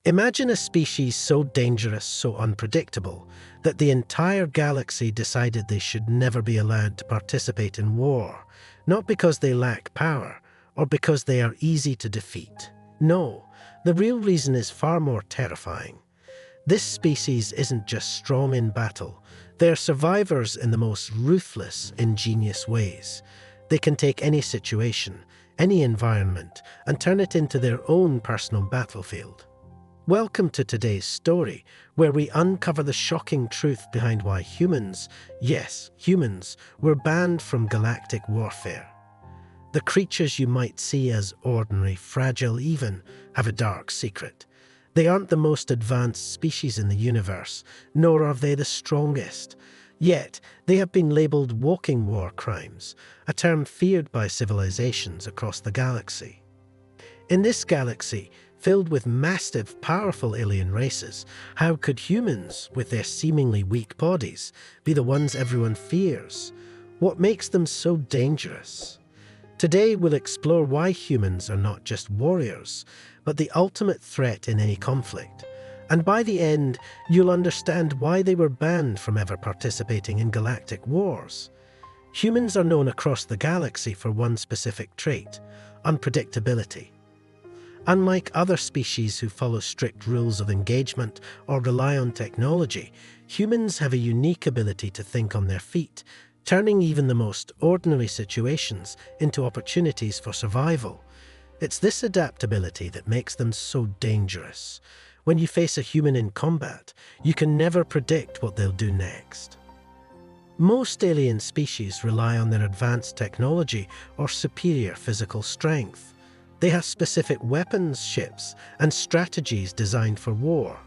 Imagine a species so dangerous, so unpredictable, that the entire galaxy decided they should never be allowed to participate in war, not because they lack power, or because they are easy to defeat. No, the real reason is far more terrifying. This species isn't just strong in battle, they are survivors in the most ruthless, ingenious ways. They can take any situation, any environment, and turn it into their own personal battlefield. Welcome to today's story, where we uncover the shocking truth behind why humans, yes, humans, were banned from galactic warfare. The creatures you might see as ordinary, fragile even, have a dark secret. They aren't the most advanced species in the universe, nor are they the strongest. Yet, they have been labeled walking war crimes, a term feared by civilizations across the galaxy. In this galaxy, filled with massive, powerful alien races, how could humans, with their seemingly weak bodies, be the ones everyone fears? What makes them so dangerous? Today we'll explore why humans are not just warriors, but the ultimate threat in any conflict. And by the end, you'll understand why they were banned from ever participating in galactic wars. Humans are known across the galaxy for one specific trait: unpredictability. Unlike other species who follow strict rules of engagement or rely on technology, humans have a unique ability to think on their feet, turning even the most ordinary situations into opportunities for survival. It's this adaptability that makes them so dangerous. When you face a human in combat, you can never predict what they'll do next. Most alien species rely on their advanced technology or superior physical strength. They have specific weapons, ships, and strategies designed for war.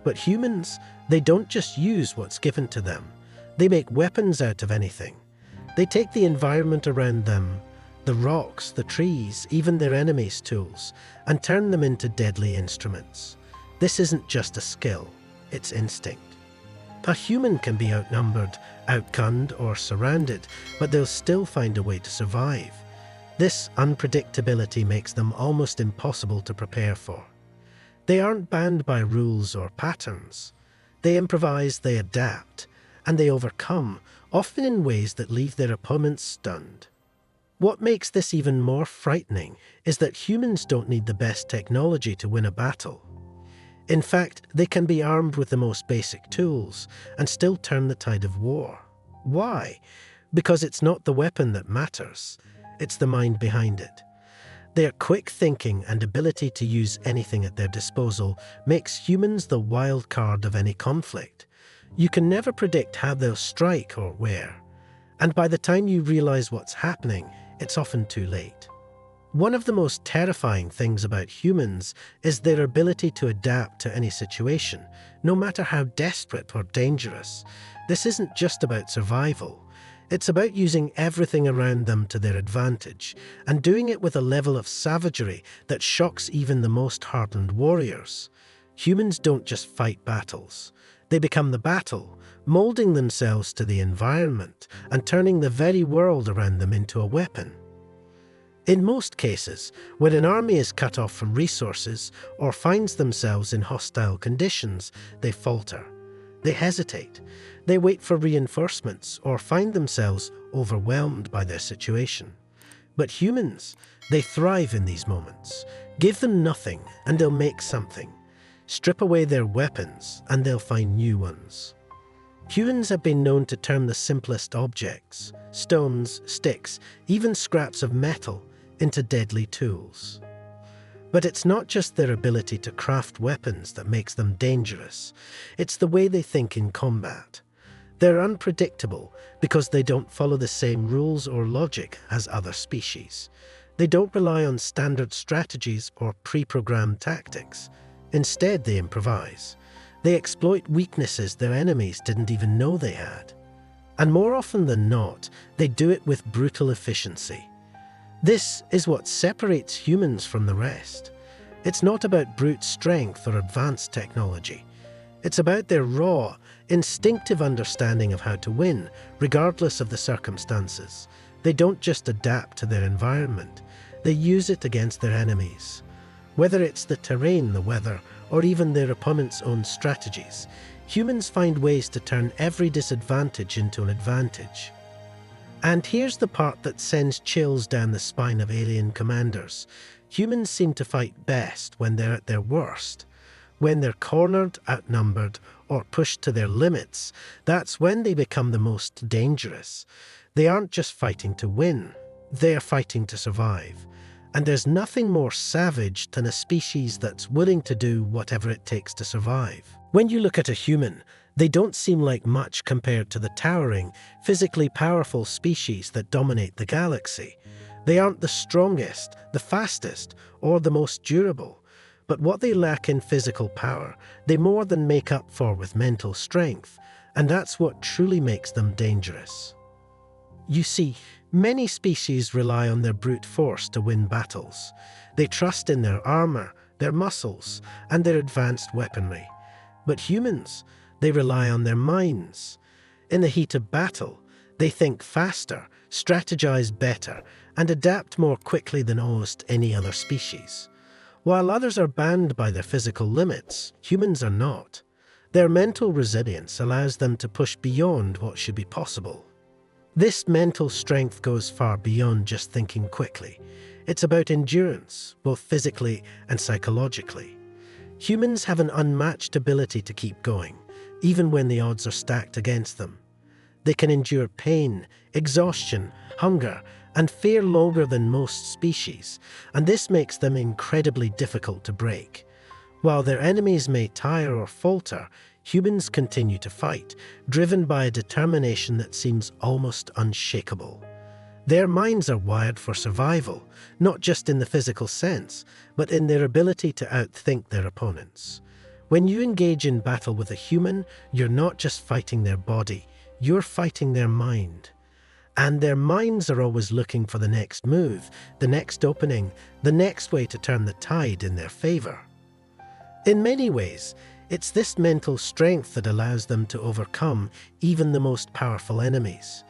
But humans, they don't just use what's given to them. They make weapons out of anything. They take the environment around them, the rocks, the trees, even their enemies' tools, and turn them into deadly instruments. This isn't just a skill, it's instinct. A human can be outnumbered, outgunned, or surrounded, but they'll still find a way to survive. This unpredictability makes them almost impossible to prepare for. They aren't bound by rules or patterns. They improvise, they adapt, and they overcome, often in ways that leave their opponents stunned. What makes this even more frightening is that humans don't need the best technology to win a battle. In fact, they can be armed with the most basic tools and still turn the tide of war. Why? Because it's not the weapon that matters. It's the mind behind it. Their quick thinking and ability to use anything at their disposal makes humans the wild card of any conflict. You can never predict how they'll strike or where. And by the time you realize what's happening, it's often too late. One of the most terrifying things about humans is their ability to adapt to any situation, no matter how desperate or dangerous. This isn't just about survival. It's about using everything around them to their advantage, and doing it with a level of savagery that shocks even the most hardened warriors. Humans don't just fight battles. They become the battle, molding themselves to the environment and turning the very world around them into a weapon. In most cases, when an army is cut off from resources or finds themselves in hostile conditions, they falter. They hesitate. They wait for reinforcements or find themselves overwhelmed by their situation. But humans, they thrive in these moments. Give them nothing and they'll make something. Strip away their weapons and they'll find new ones. Humans have been known to turn the simplest objects, stones, sticks, even scraps of metal, into deadly tools. But it's not just their ability to craft weapons that makes them dangerous. It's the way they think in combat. They're unpredictable because they don't follow the same rules or logic as other species. They don't rely on standard strategies or pre-programmed tactics. Instead, they improvise. They exploit weaknesses their enemies didn't even know they had. And more often than not, they do it with brutal efficiency. This is what separates humans from the rest. It's not about brute strength or advanced technology. It's about their raw, instinctive understanding of how to win, regardless of the circumstances. They don't just adapt to their environment, they use it against their enemies. Whether it's the terrain, the weather, or even their opponent's own strategies. Humans find ways to turn every disadvantage into an advantage. And here's the part that sends chills down the spine of alien commanders. Humans seem to fight best when they're at their worst. When they're cornered, outnumbered, or pushed to their limits, that's when they become the most dangerous. They aren't just fighting to win, they're fighting to survive. And there's nothing more savage than a species that's willing to do whatever it takes to survive. When you look at a human, they don't seem like much compared to the towering, physically powerful species that dominate the galaxy. They aren't the strongest, the fastest, or the most durable. But what they lack in physical power, they more than make up for with mental strength, and that's what truly makes them dangerous. You see, many species rely on their brute force to win battles. They trust in their armor, their muscles, and their advanced weaponry. But humans, they rely on their minds. In the heat of battle, they think faster, strategize better, and adapt more quickly than almost any other species. While others are bound by their physical limits, humans are not. Their mental resilience allows them to push beyond what should be possible. This mental strength goes far beyond just thinking quickly. It's about endurance, both physically and psychologically. Humans have an unmatched ability to keep going, even when the odds are stacked against them. They can endure pain, exhaustion, hunger, and fear longer than most species, and this makes them incredibly difficult to break. While their enemies may tire or falter, humans continue to fight, driven by a determination that seems almost unshakable. Their minds are wired for survival, not just in the physical sense, but in their ability to outthink their opponents. When you engage in battle with a human, you're not just fighting their body, you're fighting their mind. And their minds are always looking for the next move, the next opening, the next way to turn the tide in their favor. In many ways, it's this mental strength that allows them to overcome even the most powerful enemies.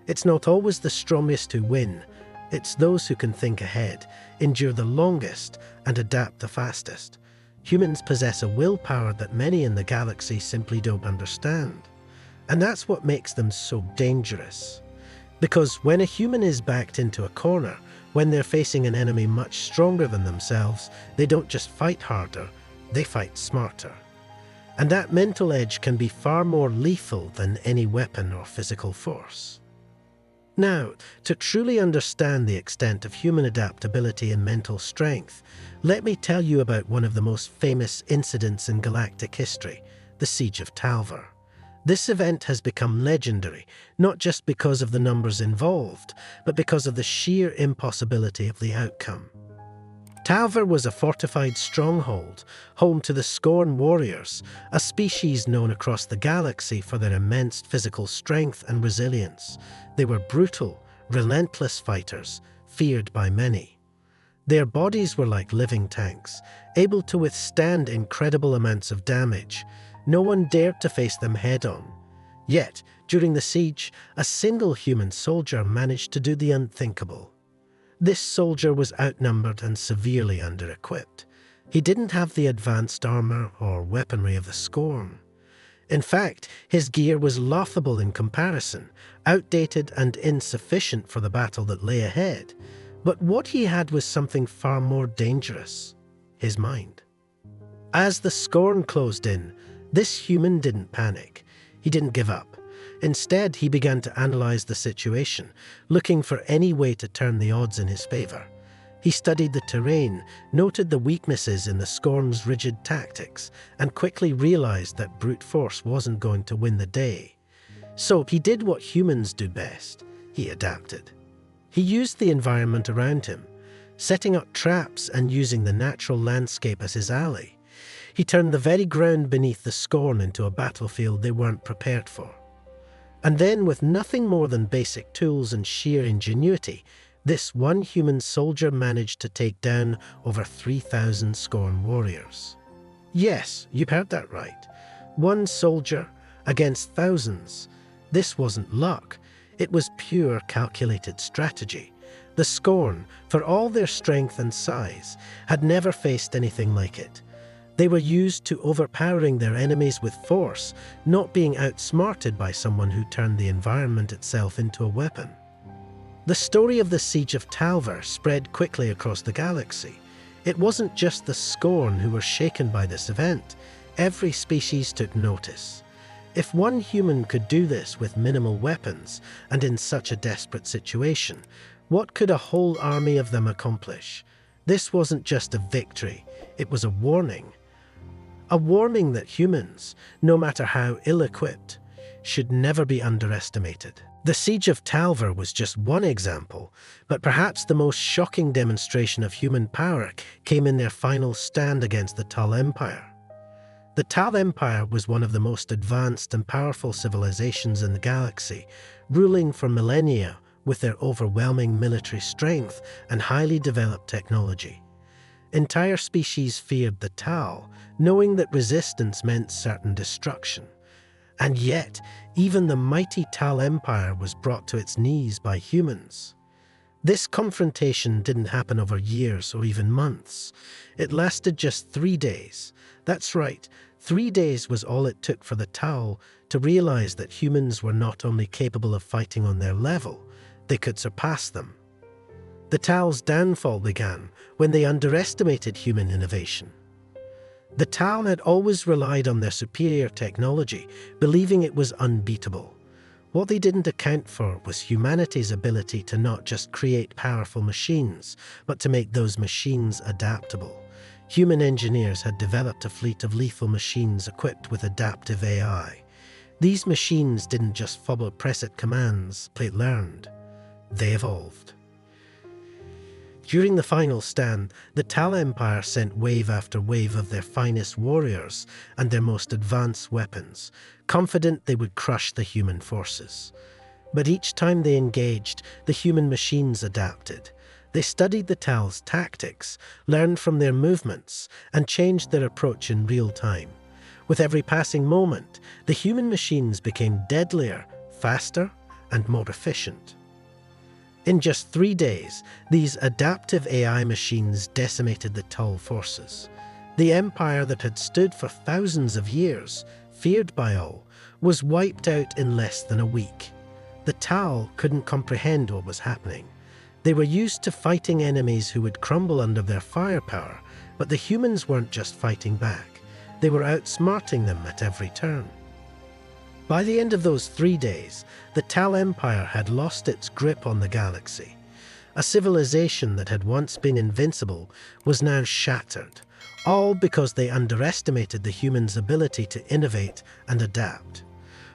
It's not always the strongest who win, it's those who can think ahead, endure the longest, and adapt the fastest. Humans possess a willpower that many in the galaxy simply don't understand. And that's what makes them so dangerous. Because when a human is backed into a corner, when they're facing an enemy much stronger than themselves, they don't just fight harder, they fight smarter. And that mental edge can be far more lethal than any weapon or physical force. Now, to truly understand the extent of human adaptability and mental strength, let me tell you about one of the most famous incidents in galactic history, the Siege of Talvor. This event has become legendary, not just because of the numbers involved, but because of the sheer impossibility of the outcome. Talvor was a fortified stronghold, home to the Scorn warriors, a species known across the galaxy for their immense physical strength and resilience. They were brutal, relentless fighters, feared by many. Their bodies were like living tanks, able to withstand incredible amounts of damage. No one dared to face them head-on. Yet, during the siege, a single human soldier managed to do the unthinkable. This soldier was outnumbered and severely under-equipped. He didn't have the advanced armor or weaponry of the Scorn. In fact, his gear was laughable in comparison, outdated and insufficient for the battle that lay ahead. But what he had was something far more dangerous: his mind. As the Scorn closed in, this human didn't panic. He didn't give up. Instead, he began to analyze the situation, looking for any way to turn the odds in his favor. He studied the terrain, noted the weaknesses in the Scorn's rigid tactics, and quickly realized that brute force wasn't going to win the day. So he did what humans do best: he adapted. He used the environment around him, setting up traps and using the natural landscape as his ally. He turned the very ground beneath the Scorn into a battlefield they weren't prepared for. And then, with nothing more than basic tools and sheer ingenuity, this one human soldier managed to take down over 3,000 Scorn warriors. Yes, you heard that right. One soldier against thousands. This wasn't luck. It was pure calculated strategy. The Scorn, for all their strength and size, had never faced anything like it. They were used to overpowering their enemies with force, not being outsmarted by someone who turned the environment itself into a weapon. The story of the Siege of Talvor spread quickly across the galaxy. It wasn't just the Scorn who were shaken by this event. Every species took notice. If one human could do this with minimal weapons and in such a desperate situation, what could a whole army of them accomplish? This wasn't just a victory, it was a warning. A warning that humans, no matter how ill-equipped, should never be underestimated. The Siege of Talvor was just one example, but perhaps the most shocking demonstration of human power came in their final stand against the Tal Empire. The Tal Empire was one of the most advanced and powerful civilizations in the galaxy, ruling for millennia with their overwhelming military strength and highly developed technology. Entire species feared the Tal, knowing that resistance meant certain destruction. And yet, even the mighty Tal Empire was brought to its knees by humans. This confrontation didn't happen over years or even months. It lasted just 3 days. That's right, 3 days was all it took for the Tal to realize that humans were not only capable of fighting on their level, they could surpass them. The Tal's downfall began when they underestimated human innovation. The Tal had always relied on their superior technology, believing it was unbeatable. What they didn't account for was humanity's ability to not just create powerful machines, but to make those machines adaptable. Human engineers had developed a fleet of lethal machines equipped with adaptive AI. These machines didn't just follow preset commands they learned. They evolved. During the final stand, the Tal Empire sent wave after wave of their finest warriors and their most advanced weapons, confident they would crush the human forces. But each time they engaged, the human machines adapted. They studied the Tal's tactics, learned from their movements, and changed their approach in real time. With every passing moment, the human machines became deadlier, faster, and more efficient. In just 3 days, these adaptive AI machines decimated the Tal forces. The empire that had stood for thousands of years, feared by all, was wiped out in less than a week. The Tal couldn't comprehend what was happening. They were used to fighting enemies who would crumble under their firepower, but the humans weren't just fighting back. They were outsmarting them at every turn. By the end of those 3 days, the Tal Empire had lost its grip on the galaxy. A civilization that had once been invincible was now shattered, all because they underestimated the humans' ability to innovate and adapt.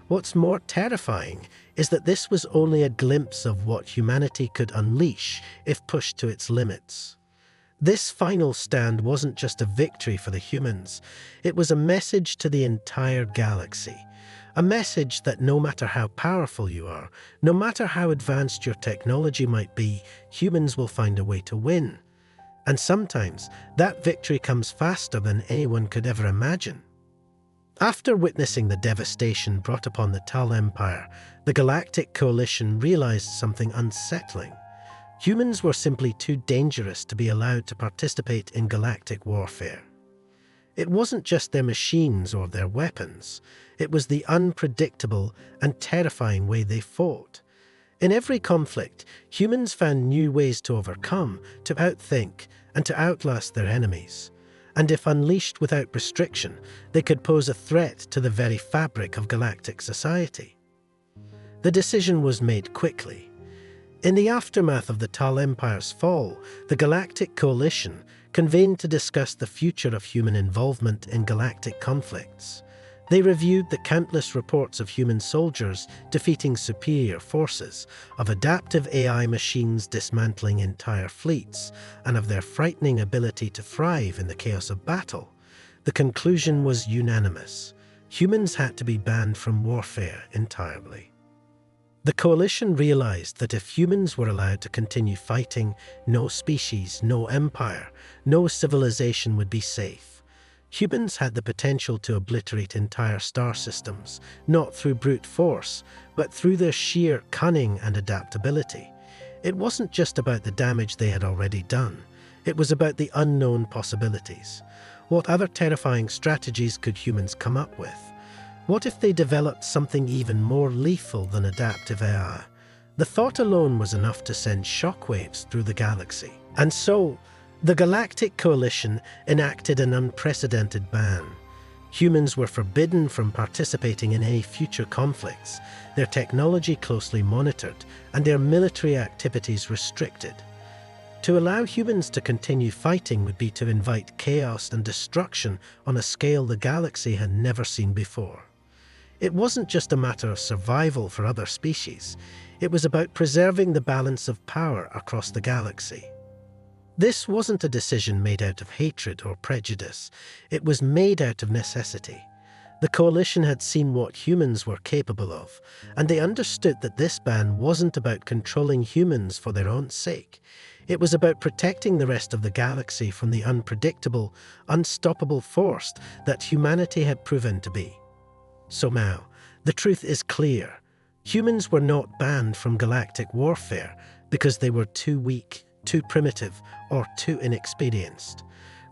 What's more terrifying is that this was only a glimpse of what humanity could unleash if pushed to its limits. This final stand wasn't just a victory for the humans, it was a message to the entire galaxy. A message that no matter how powerful you are, no matter how advanced your technology might be, humans will find a way to win. And sometimes that victory comes faster than anyone could ever imagine. After witnessing the devastation brought upon the Tal Empire, the Galactic Coalition realized something unsettling. Humans were simply too dangerous to be allowed to participate in galactic warfare. It wasn't just their machines or their weapons, it was the unpredictable and terrifying way they fought. In every conflict, humans found new ways to overcome, to outthink, and to outlast their enemies. And if unleashed without restriction, they could pose a threat to the very fabric of galactic society. The decision was made quickly. In the aftermath of the Tal Empire's fall, the Galactic Coalition convened to discuss the future of human involvement in galactic conflicts. They reviewed the countless reports of human soldiers defeating superior forces, of adaptive AI machines dismantling entire fleets, and of their frightening ability to thrive in the chaos of battle. The conclusion was unanimous. Humans had to be banned from warfare entirely. The coalition realized that if humans were allowed to continue fighting, no species, no empire, no civilization would be safe. Humans had the potential to obliterate entire star systems, not through brute force, but through their sheer cunning and adaptability. It wasn't just about the damage they had already done. It was about the unknown possibilities. What other terrifying strategies could humans come up with? What if they developed something even more lethal than adaptive AI? The thought alone was enough to send shockwaves through the galaxy. And so, the Galactic Coalition enacted an unprecedented ban. Humans were forbidden from participating in any future conflicts, their technology closely monitored, and their military activities restricted. To allow humans to continue fighting would be to invite chaos and destruction on a scale the galaxy had never seen before. It wasn't just a matter of survival for other species, it was about preserving the balance of power across the galaxy. This wasn't a decision made out of hatred or prejudice, it was made out of necessity. The Coalition had seen what humans were capable of, and they understood that this ban wasn't about controlling humans for their own sake. It was about protecting the rest of the galaxy from the unpredictable, unstoppable force that humanity had proven to be. So now, the truth is clear. Humans were not banned from galactic warfare because they were too weak, too primitive, or too inexperienced.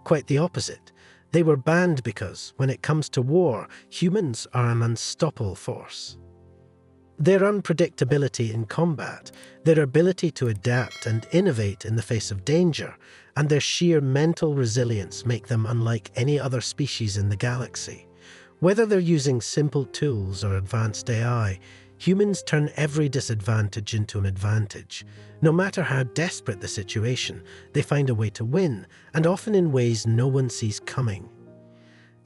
Quite the opposite. They were banned because, when it comes to war, humans are an unstoppable force. Their unpredictability in combat, their ability to adapt and innovate in the face of danger, and their sheer mental resilience make them unlike any other species in the galaxy. Whether they're using simple tools or advanced AI, humans turn every disadvantage into an advantage. No matter how desperate the situation, they find a way to win, and often in ways no one sees coming.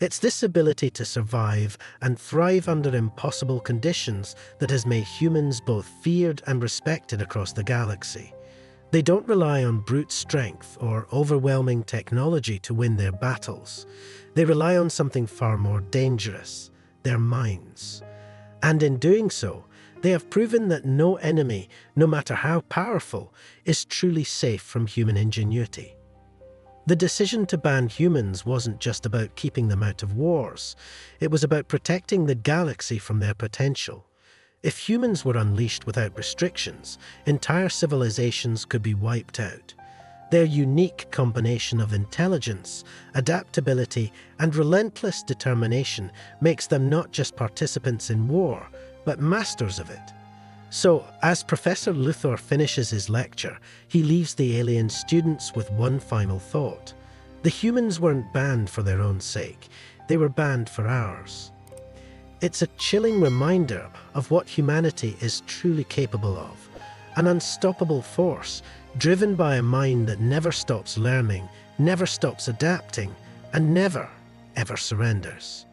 It's this ability to survive and thrive under impossible conditions that has made humans both feared and respected across the galaxy. They don't rely on brute strength or overwhelming technology to win their battles. They rely on something far more dangerous, their minds. And in doing so, they have proven that no enemy, no matter how powerful, is truly safe from human ingenuity. The decision to ban humans wasn't just about keeping them out of wars. It was about protecting the galaxy from their potential. If humans were unleashed without restrictions, entire civilizations could be wiped out. Their unique combination of intelligence, adaptability, and relentless determination makes them not just participants in war, but masters of it. So, as Professor Luthor finishes his lecture, he leaves the alien students with one final thought. The humans weren't banned for their own sake, they were banned for ours. It's a chilling reminder of what humanity is truly capable of. An unstoppable force, driven by a mind that never stops learning, never stops adapting, and never, ever surrenders.